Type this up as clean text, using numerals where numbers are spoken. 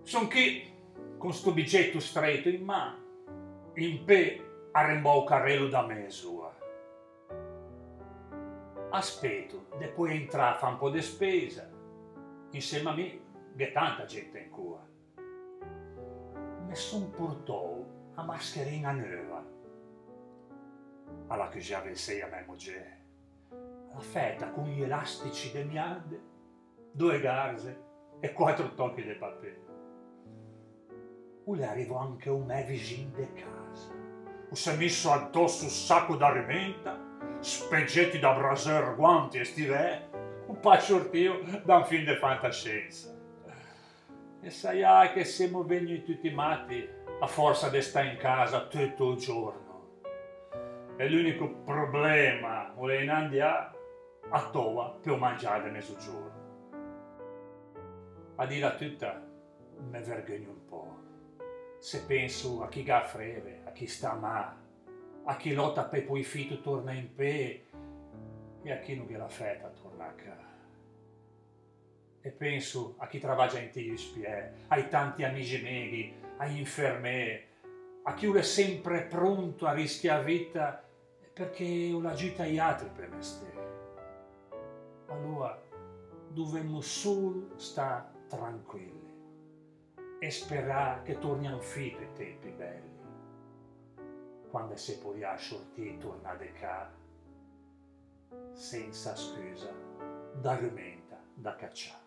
Son chi, con sto bigetto stretto in mano, in pe arrembò il carrello da me sua. Aspetto, depois entrare a fare un po' di spesa. Insieme a me c'è tanta gente in cua. Mi son portato a mascherina nuova, alla che già avessi a mia moglie. La fetta con gli elastici di miande, 2 garze e 4 tocchi di papè. Le arrivò anche un me vicino di casa. Si è messo addosso un sacco d'alimenta, speggetti da braser, guanti e stivè, un pasciortio da un film di fantascienza. E sai che siamo venuti tutti matti a forza di stare in casa tutto il giorno. E l'unico problema è in andare a tova per mangiare a mezzogiorno. A dire tutta, mi vergogno un po'. Se penso a chi ga freve, a chi sta male, a chi lotta per poi fitto torna in pe e a chi non che la fetta torna a casa. E penso a chi travaggia in tigli spie, ai tanti amici meghi, agli infermieri, a chi è sempre pronto a rischiare vita perché ho l'agita agli altri per me stesso. Allora dovremmo solo stare tranquilli e sperare che torniano fitto i tempi belli, quando si potrà sortire e tornare a casa senza scusa d'argomenta da cacciare.